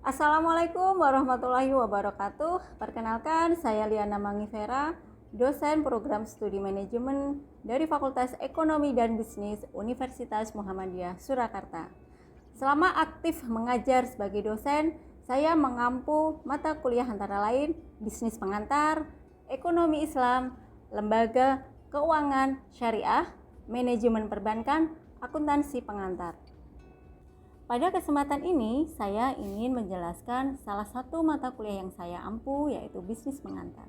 Assalamualaikum warahmatullahi wabarakatuh. Perkenalkan, saya Liana Mangifera, dosen program studi manajemen dari Fakultas Ekonomi dan Bisnis Universitas Muhammadiyah Surakarta. Selama aktif mengajar sebagai dosen, saya mengampu mata kuliah antara lain bisnis pengantar, ekonomi Islam, lembaga keuangan syariah, manajemen perbankan, akuntansi pengantar. Pada kesempatan ini, saya ingin menjelaskan salah satu mata kuliah yang saya ampu, yaitu bisnis pengantar.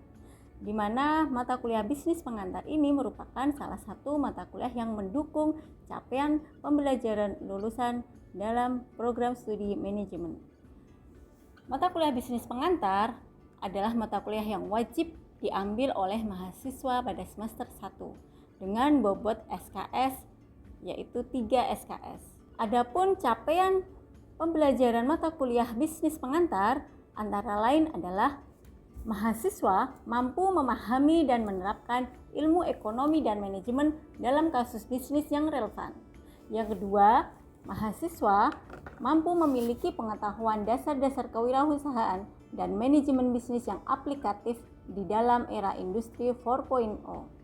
Di mana mata kuliah bisnis pengantar ini merupakan salah satu mata kuliah yang mendukung capaian pembelajaran lulusan dalam program studi manajemen. Mata kuliah bisnis pengantar adalah mata kuliah yang wajib diambil oleh mahasiswa pada semester 1 dengan bobot SKS, yaitu 3 SKS. Adapun capaian pembelajaran mata kuliah bisnis pengantar antara lain adalah mahasiswa mampu memahami dan menerapkan ilmu ekonomi dan manajemen dalam kasus bisnis yang relevan. Yang kedua, mahasiswa mampu memiliki pengetahuan dasar-dasar kewirausahaan dan manajemen bisnis yang aplikatif di dalam era industri 4.0.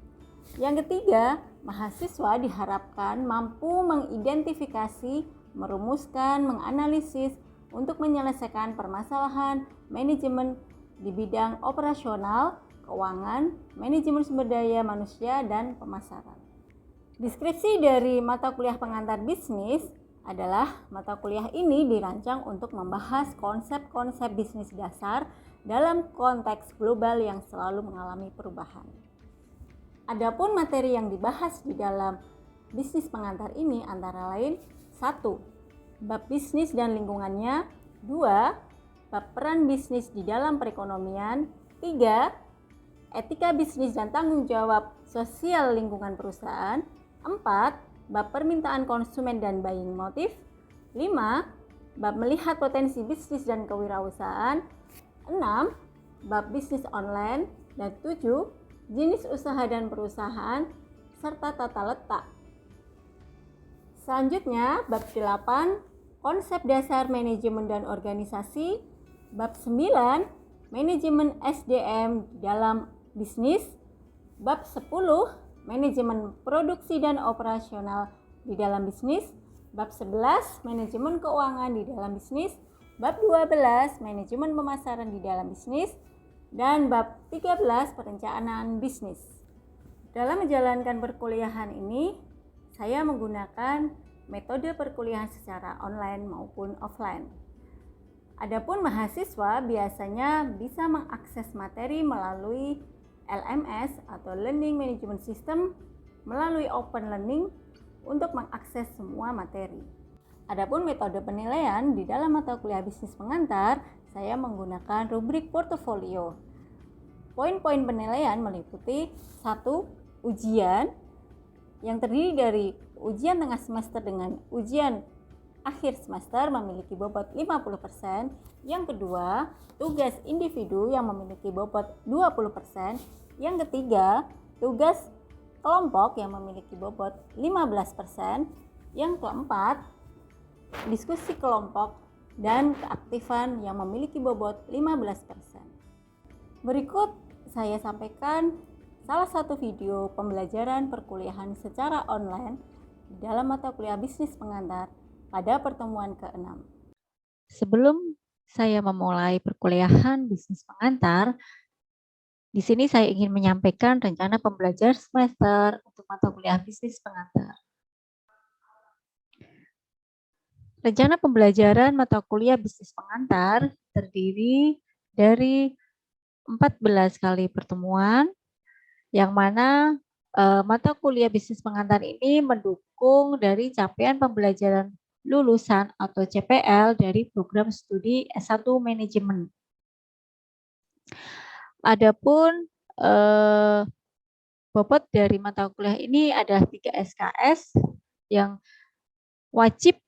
Yang ketiga, mahasiswa diharapkan mampu mengidentifikasi, merumuskan, menganalisis untuk menyelesaikan permasalahan manajemen di bidang operasional, keuangan, manajemen sumber daya manusia, dan pemasaran. Deskripsi dari mata kuliah pengantar bisnis adalah mata kuliah ini dirancang untuk membahas konsep-konsep bisnis dasar dalam konteks global yang selalu mengalami perubahan. Adapun materi yang dibahas di dalam bisnis pengantar ini antara lain 1. Bab bisnis dan lingkungannya. 2. Bab peran bisnis di dalam perekonomian. 3. Etika bisnis dan tanggung jawab sosial lingkungan perusahaan. 4. Bab permintaan konsumen dan buying motif. 5. Bab melihat potensi bisnis dan kewirausahaan. 6. Bab bisnis online. Dan 7. Jenis usaha dan perusahaan, serta tata letak. Selanjutnya, bab 8, konsep dasar manajemen dan organisasi. Bab 9, manajemen SDM dalam bisnis. Bab 10, manajemen produksi dan operasional di dalam bisnis. Bab 11, manajemen keuangan di dalam bisnis. Bab 12, manajemen pemasaran di dalam bisnis. Dan bab 13, perencanaan bisnis. Dalam menjalankan perkuliahan ini, saya menggunakan metode perkuliahan secara online maupun offline. Adapun mahasiswa biasanya bisa mengakses materi melalui LMS atau Learning Management System melalui Open Learning untuk mengakses semua materi. Adapun metode penilaian di dalam mata kuliah bisnis pengantar, saya menggunakan rubrik portofolio. Poin-poin penilaian meliputi 1. Ujian yang terdiri dari ujian tengah semester dengan ujian akhir semester memiliki bobot 50%. Yang kedua, tugas individu yang memiliki bobot 20%. Yang ketiga, tugas kelompok yang memiliki bobot 15%. Yang keempat, diskusi kelompok dan keaktifan yang memiliki bobot 15%. Berikut saya sampaikan salah satu video pembelajaran perkuliahan secara online dalam mata kuliah bisnis pengantar pada pertemuan ke-6. Sebelum saya memulai perkuliahan bisnis pengantar, di sini saya ingin menyampaikan rencana pembelajaran semester untuk mata kuliah bisnis pengantar. Rencana pembelajaran mata kuliah bisnis pengantar terdiri dari 14 kali pertemuan, yang mana mata kuliah bisnis pengantar ini mendukung dari capaian pembelajaran lulusan atau CPL dari program studi S1 Manajemen. Adapun bobot dari mata kuliah ini adalah 3 SKS yang wajib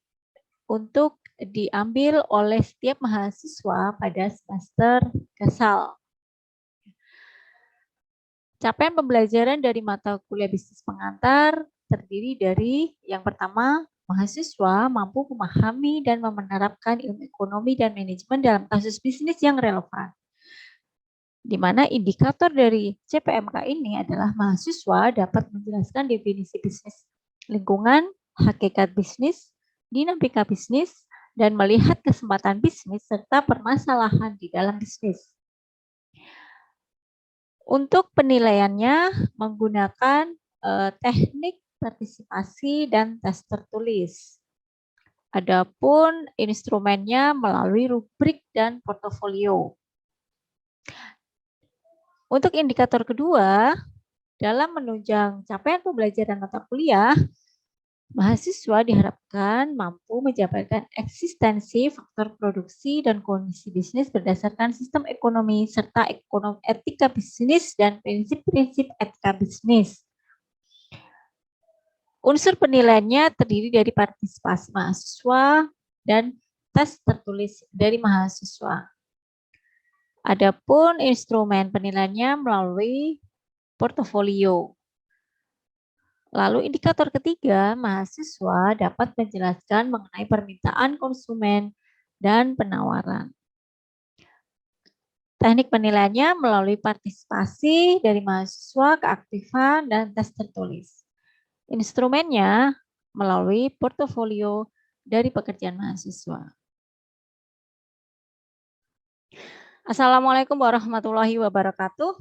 untuk diambil oleh setiap mahasiswa pada semester kesal. Capaian pembelajaran dari mata kuliah bisnis pengantar terdiri dari yang pertama, mahasiswa mampu memahami dan menerapkan ilmu ekonomi dan manajemen dalam kasus bisnis yang relevan. Di mana indikator dari CPMK ini adalah mahasiswa dapat menjelaskan definisi bisnis lingkungan, hakikat bisnis, dinamika bisnis, dan melihat kesempatan bisnis serta permasalahan di dalam bisnis. Untuk penilaiannya menggunakan teknik partisipasi dan tes tertulis. Adapun instrumennya melalui rubrik dan portofolio. Untuk indikator kedua, dalam menunjang capaian pembelajaran mata kuliah, mahasiswa diharapkan mampu menjabarkan eksistensi faktor produksi dan kondisi bisnis berdasarkan sistem ekonomi serta etika bisnis dan prinsip-prinsip etika bisnis. Unsur penilaiannya terdiri dari partisipasi mahasiswa dan tes tertulis dari mahasiswa. Adapun instrumen penilaiannya melalui portofolio. Lalu indikator ketiga, mahasiswa dapat menjelaskan mengenai permintaan konsumen dan penawaran. Teknik penilaiannya melalui partisipasi dari mahasiswa, keaktifan, dan tes tertulis. Instrumennya melalui portofolio dari pekerjaan mahasiswa. Assalamualaikum warahmatullahi wabarakatuh.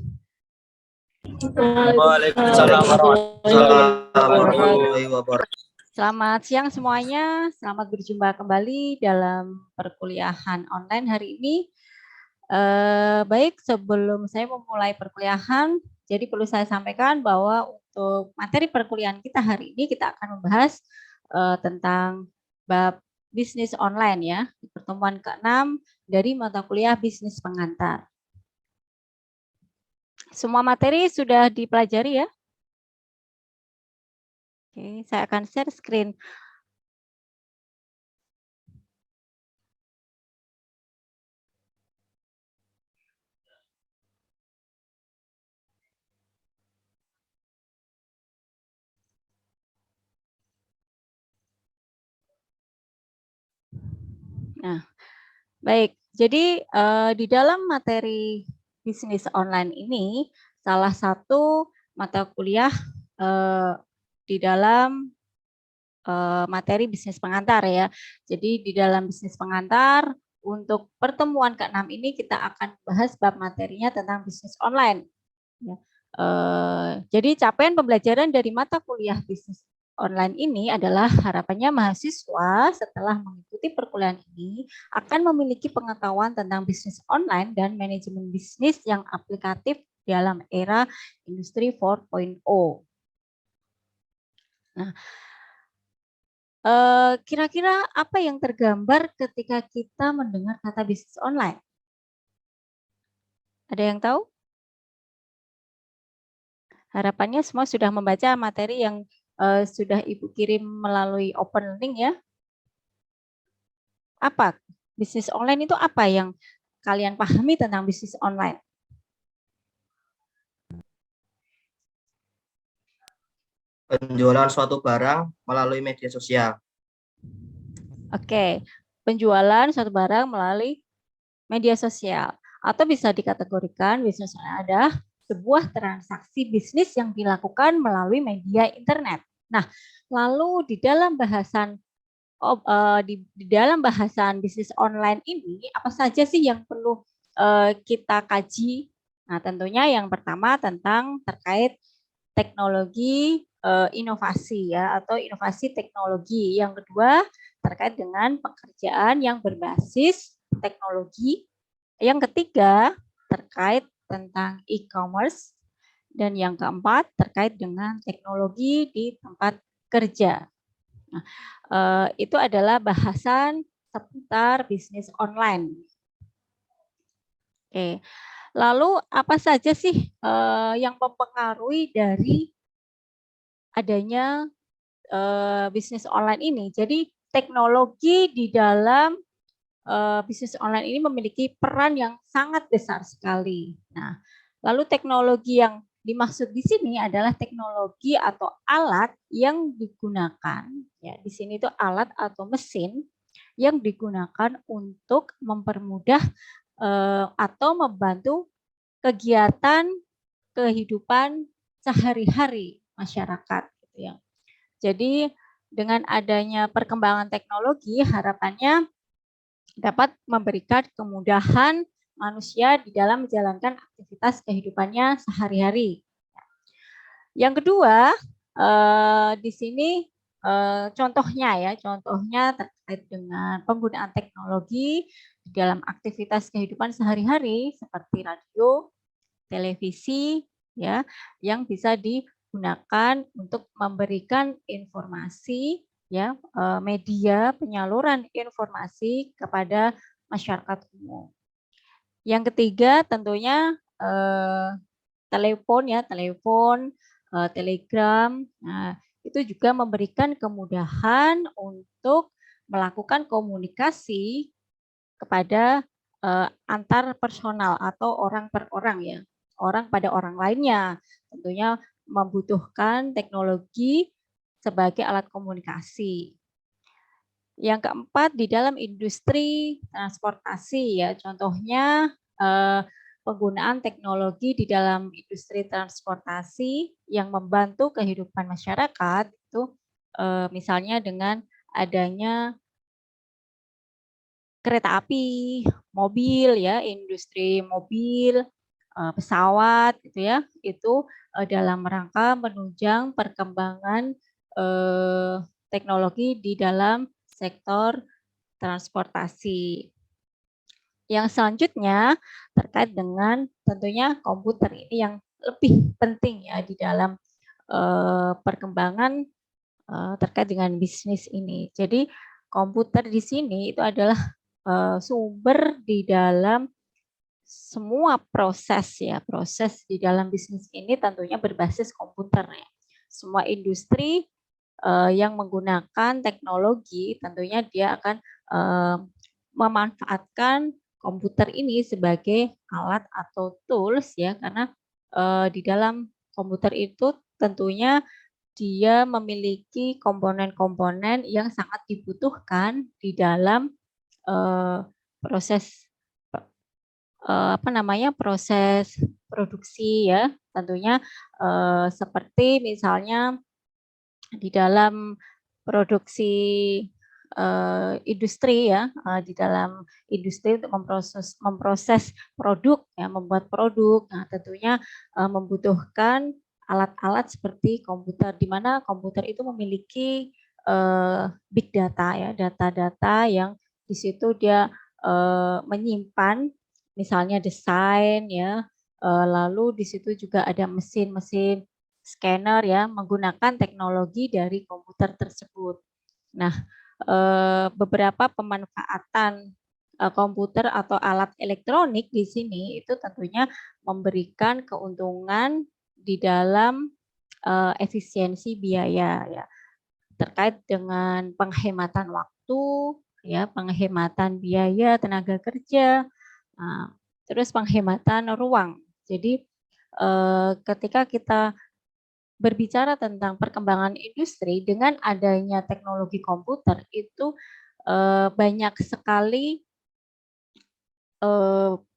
Waalaikumsalam warahmatullahi wabarakatuh. Selamat siang semuanya, selamat berjumpa kembali dalam perkuliahan online hari ini. Baik, sebelum saya memulai perkuliahan, jadi perlu saya sampaikan bahwa untuk materi perkuliahan kita hari ini kita akan membahas tentang bab bisnis online ya, di pertemuan ke-6 dari mata kuliah bisnis pengantar. Semua materi sudah dipelajari ya? Oke, saya akan share screen. Nah, baik. Jadi di dalam materi bisnis online ini salah satu mata kuliah di dalam materi bisnis pengantar ya. Jadi di dalam bisnis pengantar untuk pertemuan ke-6 ini kita akan bahas bab materinya tentang bisnis online. Ya. Jadi capaian pembelajaran dari mata kuliah bisnis online ini adalah harapannya mahasiswa setelah mengikuti perkuliahan ini akan memiliki pengetahuan tentang bisnis online dan manajemen bisnis yang aplikatif dalam era industri 4.0. Nah, kira-kira apa yang tergambar ketika kita mendengar kata bisnis online? Ada yang tahu? Harapannya semua sudah membaca materi yang sudah Ibu kirim melalui open learning ya. Apa? Bisnis online itu apa yang kalian pahami tentang bisnis online? Penjualan suatu barang melalui media sosial. Oke, penjualan suatu barang melalui media sosial. Atau bisa dikategorikan bisnis online adalah sebuah transaksi bisnis yang dilakukan melalui media internet. Nah, lalu di dalam bahasan bisnis online ini apa saja sih yang perlu kita kaji? Nah, tentunya yang pertama tentang terkait teknologi inovasi ya atau inovasi teknologi. Yang kedua terkait dengan pekerjaan yang berbasis teknologi. Yang ketiga terkait tentang e-commerce dan yang keempat terkait dengan teknologi di tempat kerja. Nah, itu adalah bahasan seputar bisnis online. Oke, lalu apa saja sih yang mempengaruhi dari adanya bisnis online ini? Jadi teknologi di dalam bisnis online ini memiliki peran yang sangat besar sekali. Nah, lalu teknologi yang dimaksud di sini adalah teknologi atau alat yang digunakan, ya di sini itu alat atau mesin yang digunakan untuk mempermudah atau membantu kegiatan kehidupan sehari-hari masyarakat gitu ya. Jadi dengan adanya perkembangan teknologi harapannya dapat memberikan kemudahan manusia di dalam menjalankan aktivitas kehidupannya sehari-hari. Yang kedua, di sini contohnya terkait dengan penggunaan teknologi di dalam aktivitas kehidupan sehari-hari seperti radio, televisi, ya, yang bisa digunakan untuk memberikan informasi, ya, media penyaluran informasi kepada masyarakat umum. Yang ketiga tentunya telepon, telegram. Nah, itu juga memberikan kemudahan untuk melakukan komunikasi kepada antar personal atau orang per orang ya, orang pada orang lainnya. Tentunya membutuhkan teknologi sebagai alat komunikasi. Yang keempat di dalam industri transportasi ya, contohnya penggunaan teknologi di dalam industri transportasi yang membantu kehidupan masyarakat itu misalnya dengan adanya kereta api, mobil ya, industri mobil, pesawat gitu ya, itu dalam rangka menunjang perkembangan teknologi di dalam sektor transportasi. Yang selanjutnya terkait dengan tentunya komputer ini yang lebih penting ya di dalam perkembangan terkait dengan bisnis ini. Jadi komputer di sini itu adalah sumber di dalam semua proses ya, proses di dalam bisnis ini tentunya berbasis komputer ya. Semua industri yang menggunakan teknologi tentunya dia akan memanfaatkan komputer ini sebagai alat atau tools ya, karena di dalam komputer itu tentunya dia memiliki komponen-komponen yang sangat dibutuhkan di dalam proses proses produksi ya, tentunya seperti misalnya di dalam produksi industri ya, di dalam industri untuk memproses produk ya, membuat produk. Nah, tentunya membutuhkan alat-alat seperti komputer, di mana komputer itu memiliki big data ya, data-data yang di situ dia menyimpan misalnya desain ya, lalu di situ juga ada mesin-mesin scanner ya, menggunakan teknologi dari komputer tersebut. Nah, beberapa pemanfaatan komputer atau alat elektronik di sini itu tentunya memberikan keuntungan di dalam efisiensi biaya ya, terkait dengan penghematan waktu ya, penghematan biaya tenaga kerja, terus penghematan ruang. Jadi ketika kita berbicara tentang perkembangan industri dengan adanya teknologi komputer itu banyak sekali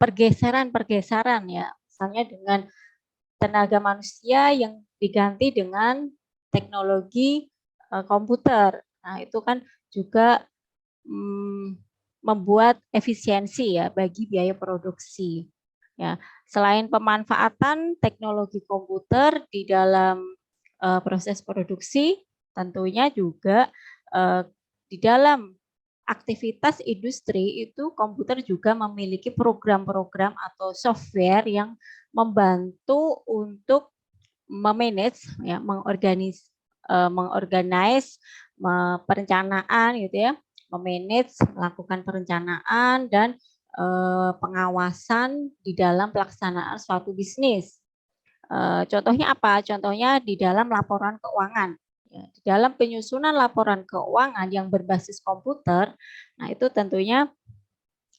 pergeseran ya, misalnya dengan tenaga manusia yang diganti dengan teknologi komputer. Nah, itu kan juga membuat efisiensi ya bagi biaya produksi. Ya, selain pemanfaatan teknologi komputer di dalam proses produksi, tentunya juga di dalam aktivitas industri itu komputer juga memiliki program-program atau software yang membantu untuk memanage ya, mengorganize perencanaan gitu ya, memanage, melakukan perencanaan dan pengawasan di dalam pelaksanaan suatu bisnis. Contohnya apa? Contohnya di dalam laporan keuangan. Ya, di dalam penyusunan laporan keuangan yang berbasis komputer, nah itu tentunya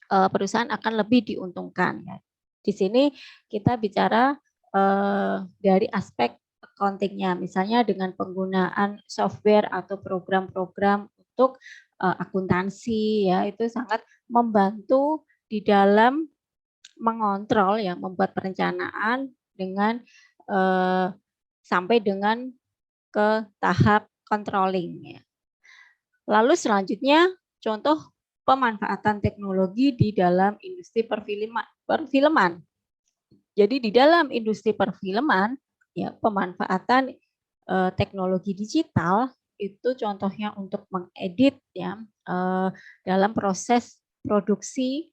perusahaan akan lebih diuntungkan. Ya. Di sini kita bicara dari aspek accounting-nya, misalnya dengan penggunaan software atau program-program untuk akuntansi, ya, itu sangat membantu di dalam mengontrol, ya, membuat perencanaan dengan sampai dengan ke tahap controlling, ya. Lalu selanjutnya contoh pemanfaatan teknologi di dalam industri perfilman. Jadi di dalam industri perfilman, ya, pemanfaatan teknologi digital itu contohnya untuk mengedit, ya, dalam proses produksi.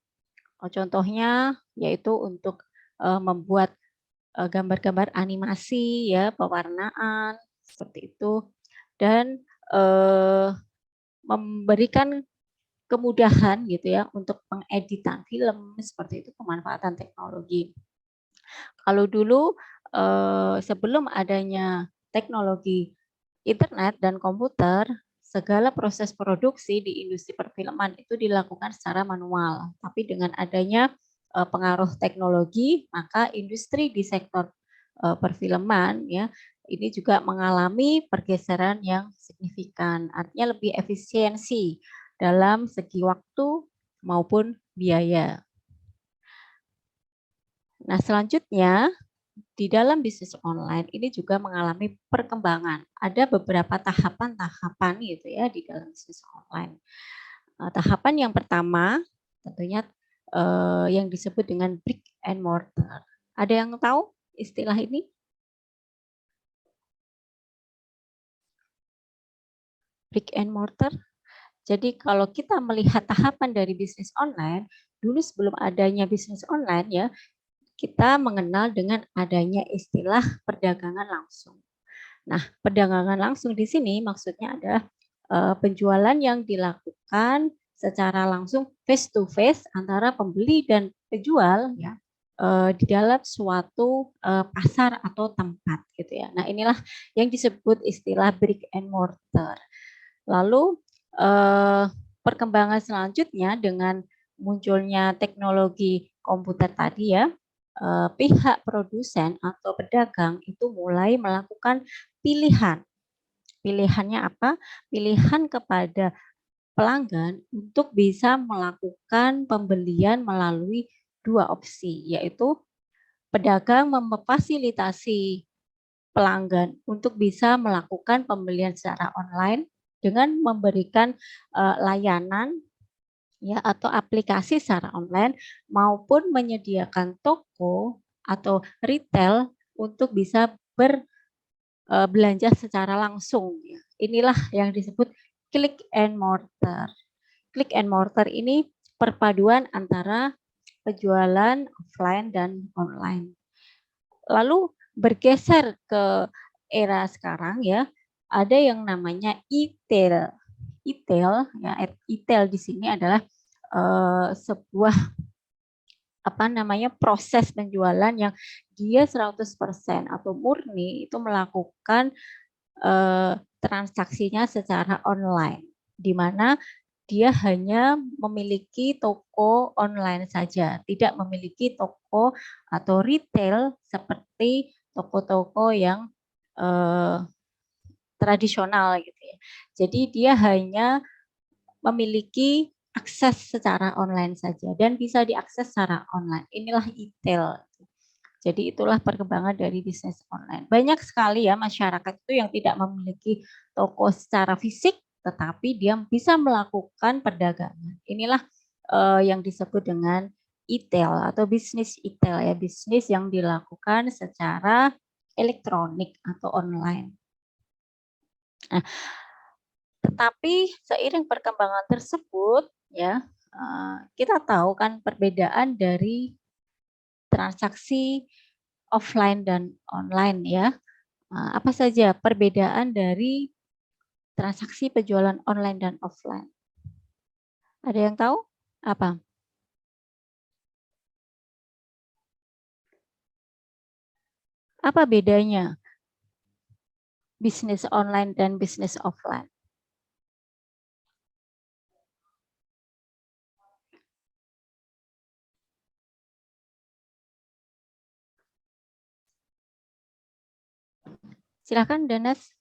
Contohnya yaitu untuk membuat gambar-gambar animasi, ya, pewarnaan seperti itu, dan memberikan kemudahan gitu ya untuk pengeditan film, seperti itu pemanfaatan teknologi. Kalau dulu sebelum adanya teknologi internet dan komputer, segala proses produksi di industri perfilman itu dilakukan secara manual. Tapi dengan adanya pengaruh teknologi, maka industri di sektor perfilman, ya, ini juga mengalami pergeseran yang signifikan. Artinya lebih efisiensi dalam segi waktu maupun biaya. Nah, selanjutnya di dalam bisnis online ini juga mengalami perkembangan. Ada beberapa tahapan-tahapan gitu ya di dalam bisnis online. Tahapan yang pertama tentunya yang disebut dengan brick and mortar. Ada yang tahu istilah ini? Brick and mortar. Jadi kalau kita melihat tahapan dari bisnis online, dulu sebelum adanya bisnis online, ya, kita mengenal dengan adanya istilah perdagangan langsung. Nah, perdagangan langsung di sini maksudnya adalah penjualan yang dilakukan secara langsung face to face antara pembeli dan penjual, ya, di dalam suatu pasar atau tempat gitu ya. Nah, inilah yang disebut istilah brick and mortar. Lalu perkembangan selanjutnya dengan munculnya teknologi komputer tadi, ya, pihak produsen atau pedagang itu mulai melakukan pilihan. Pilihannya apa? Pilihan kepada pelanggan untuk bisa melakukan pembelian melalui dua opsi, yaitu pedagang memfasilitasi pelanggan untuk bisa melakukan pembelian secara online dengan memberikan layanan, ya, atau aplikasi secara online maupun menyediakan toko atau retail untuk bisa belanja secara langsung, ya. Inilah yang disebut click and mortar. Click and mortar ini perpaduan antara penjualan offline dan online. Lalu bergeser ke era sekarang, ya, ada yang namanya e-tail. E-tail, ya, e-tail di sini adalah sebuah proses penjualan yang dia 100% atau murni itu melakukan transaksinya secara online, di mana dia hanya memiliki toko online saja, tidak memiliki toko atau retail seperti toko-toko yang tradisional gitu ya. Jadi dia hanya memiliki akses secara online saja dan bisa diakses secara online. Inilah e-tail. Jadi itulah perkembangan dari bisnis online. Banyak sekali ya masyarakat itu yang tidak memiliki toko secara fisik, tetapi dia bisa melakukan perdagangan. Inilah yang disebut dengan e-tail atau bisnis e-tail, ya, bisnis yang dilakukan secara elektronik atau online. Nah, tetapi seiring perkembangan tersebut, ya, kita tahu kan perbedaan dari transaksi offline dan online, ya. Apa saja perbedaan dari transaksi penjualan online dan offline? Ada yang tahu? Apa? Apa bedanya bisnis online dan bisnis offline? Silakan Danas.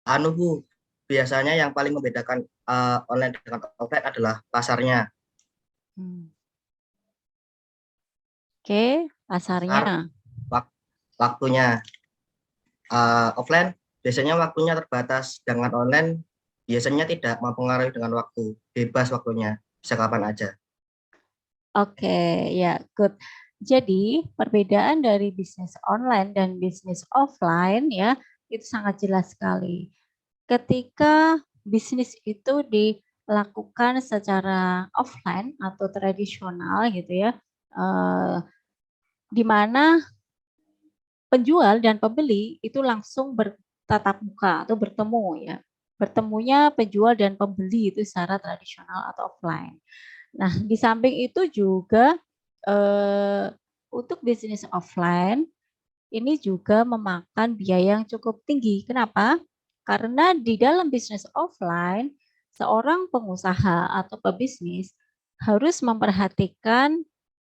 Bu, biasanya yang paling membedakan online dengan offline adalah pasarnya. Oke, Pasar, pasarnya. waktunya. Offline biasanya waktunya terbatas, dengan online biasanya tidak mempengaruhi dengan waktu, bebas waktunya, bisa kapan aja. Oke, ya, good. Jadi, perbedaan dari bisnis online dan bisnis offline ya, itu sangat jelas sekali. Ketika bisnis itu dilakukan secara offline atau tradisional gitu ya, di mana penjual dan pembeli itu langsung bertatap muka atau bertemu ya. Bertemunya penjual dan pembeli itu secara tradisional atau offline. Nah, di samping itu juga untuk bisnis offline ini juga memakan biaya yang cukup tinggi. Kenapa? Karena di dalam bisnis offline, seorang pengusaha atau pebisnis harus memperhatikan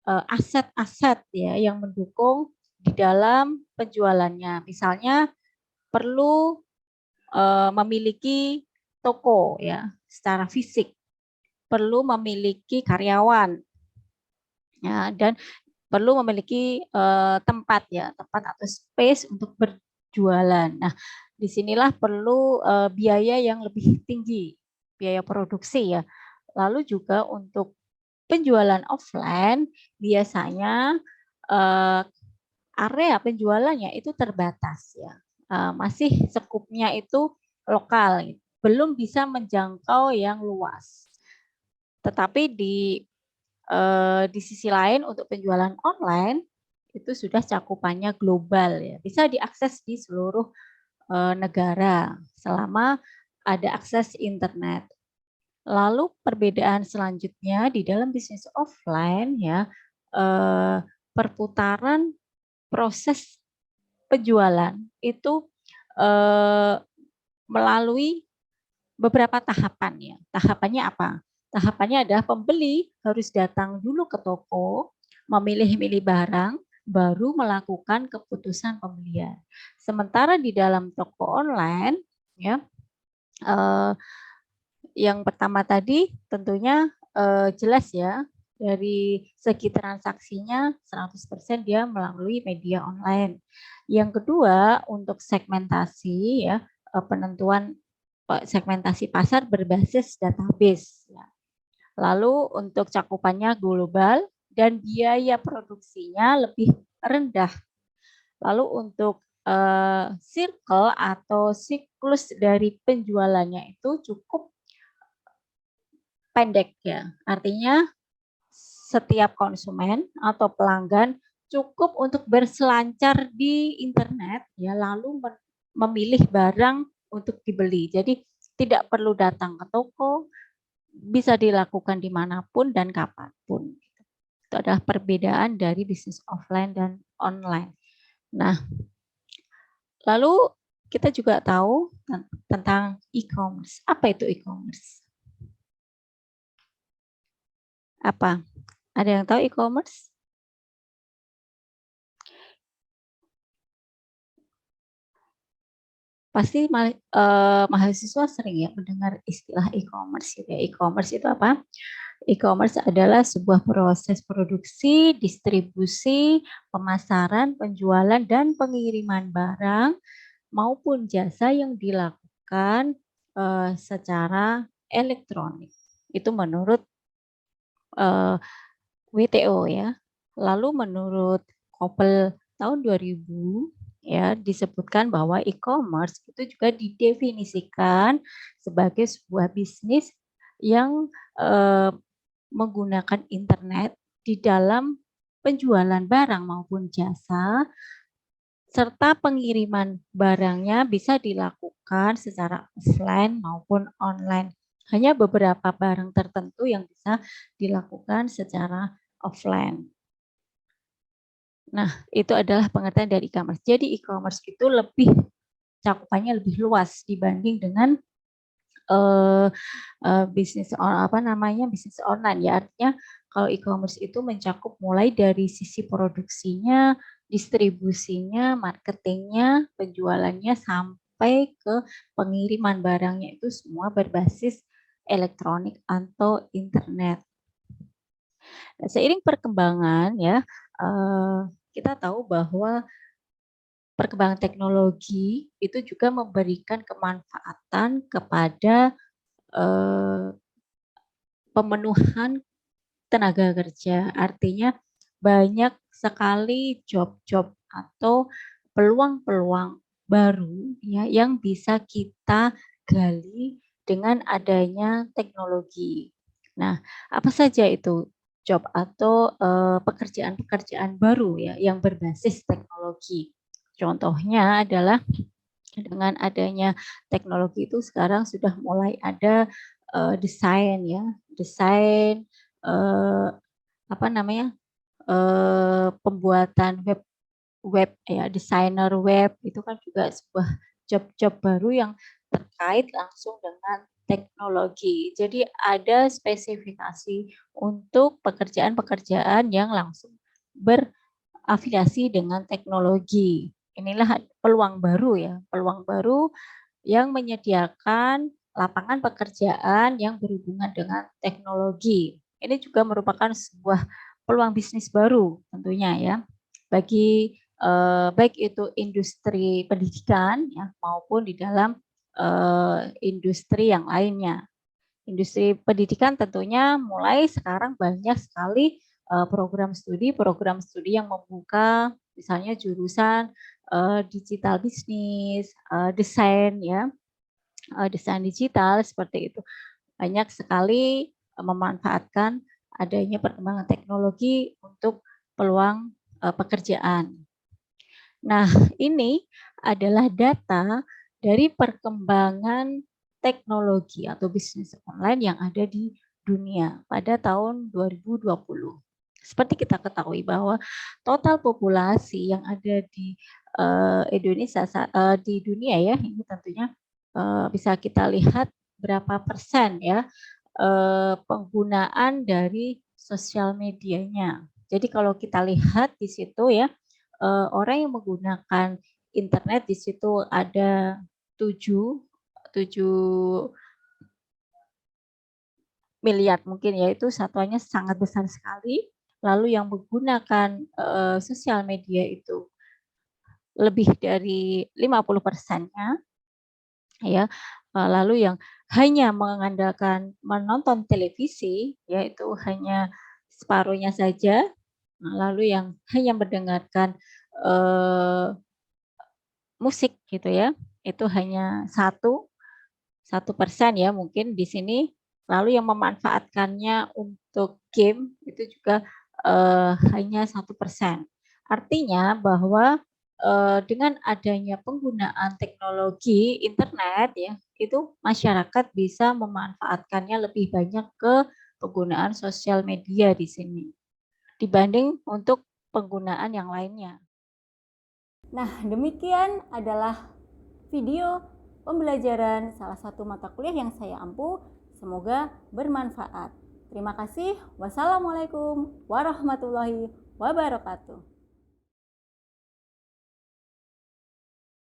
aset-aset ya yang mendukung di dalam penjualannya. Misalnya perlu memiliki toko ya secara fisik, perlu memiliki karyawan ya, dan perlu memiliki tempat ya, tempat atau space untuk berjualan. Nah, disinilah perlu biaya yang lebih tinggi, biaya produksi ya. Lalu juga untuk penjualan offline biasanya area penjualannya itu terbatas ya. Masih sekupnya itu lokal, belum bisa menjangkau yang luas. Tetapi di sisi lain untuk penjualan online itu sudah cakupannya global ya, bisa diakses di seluruh negara selama ada akses internet. Lalu perbedaan selanjutnya di dalam bisnis offline ya, perputaran proses penjualan itu melalui beberapa tahapan ya. Tahapannya apa? Tahapannya adalah pembeli harus datang dulu ke toko, memilih-milih barang, baru melakukan keputusan pembelian. Sementara di dalam toko online, ya, yang pertama tadi tentunya jelas ya, dari segi transaksinya 100% dia melalui media online. Yang kedua untuk segmentasi ya, penentuan segmentasi pasar berbasis database. Ya. Lalu untuk cakupannya global dan biaya produksinya lebih rendah. Lalu untuk circle atau siklus dari penjualannya itu cukup pendek ya. Artinya setiap konsumen atau pelanggan cukup untuk berselancar di internet ya, lalu memilih barang untuk dibeli. Jadi tidak perlu datang ke toko, bisa dilakukan dimanapun dan kapanpun. Itu adalah perbedaan dari bisnis offline dan online. Nah, lalu kita juga tahu tentang e-commerce. Apa itu e-commerce? Apa? Ada yang tahu e-commerce? Pasti mahasiswa sering ya mendengar istilah e-commerce gitu ya. E-commerce itu apa? E-commerce adalah sebuah proses produksi, distribusi, pemasaran, penjualan, dan pengiriman barang maupun jasa yang dilakukan secara elektronik. Itu menurut WTO ya. Lalu menurut Kopel tahun 2000 ya disebutkan bahwa e-commerce itu juga didefinisikan sebagai sebuah bisnis yang menggunakan internet di dalam penjualan barang maupun jasa serta pengiriman barangnya bisa dilakukan secara offline maupun online. Hanya beberapa barang tertentu yang bisa dilakukan secara offline. Nah, itu adalah pengertian dari e-commerce. Jadi e-commerce itu cakupannya lebih luas dibanding dengan bisnis bisnis online ya. Artinya Kalau e-commerce itu mencakup mulai dari sisi produksinya, distribusinya, marketingnya, penjualannya, sampai ke pengiriman barangnya itu semua berbasis elektronik atau internet. Nah, seiring perkembangan ya, kita tahu bahwa perkembangan teknologi itu juga memberikan kemanfaatan kepada pemenuhan tenaga kerja. Artinya banyak sekali job-job atau peluang-peluang baru ya yang bisa kita gali dengan adanya teknologi. Nah, apa saja itu job atau pekerjaan-pekerjaan baru ya yang berbasis teknologi? Contohnya adalah dengan adanya teknologi itu sekarang sudah mulai ada desain ya, desain apa namanya, pembuatan web web ya, desainer web itu kan juga sebuah job-job baru yang terkait langsung dengan teknologi. Jadi ada spesifikasi untuk pekerjaan-pekerjaan yang langsung berafiliasi dengan teknologi. Inilah peluang baru ya, peluang baru yang menyediakan lapangan pekerjaan yang berhubungan dengan teknologi. Ini juga merupakan sebuah peluang bisnis baru tentunya ya bagi baik itu industri pendidikan ya maupun di dalam industri yang lainnya. Industri pendidikan tentunya mulai sekarang banyak sekali program studi yang membuka misalnya jurusan digital bisnis, desain ya, desain digital seperti itu. Banyak sekali memanfaatkan adanya perkembangan teknologi untuk peluang pekerjaan. Nah, ini adalah data dari perkembangan teknologi atau bisnis online yang ada di dunia pada tahun 2020. Seperti kita ketahui bahwa total populasi yang ada di Indonesia di dunia ya, ini tentunya bisa kita lihat berapa persen ya penggunaan dari sosial medianya. Jadi kalau kita lihat di situ ya, orang yang menggunakan internet di situ ada 7 miliar mungkin ya, itu satuannya sangat besar sekali. Lalu yang menggunakan sosial media itu lebih dari 50%-nya ya. Lalu yang hanya mengandalkan menonton televisi yaitu hanya separuhnya saja. Lalu yang hanya mendengarkan musik gitu ya, itu hanya 1% ya mungkin di sini. Lalu yang memanfaatkannya untuk game itu juga hanya 1%. Artinya bahwa dengan adanya penggunaan teknologi internet ya, itu masyarakat bisa memanfaatkannya lebih banyak ke penggunaan sosial media di sini dibanding untuk penggunaan yang lainnya. Nah, demikian adalah video pembelajaran salah satu mata kuliah yang saya ampu. Semoga bermanfaat. Terima kasih. Wassalamualaikum warahmatullahi wabarakatuh.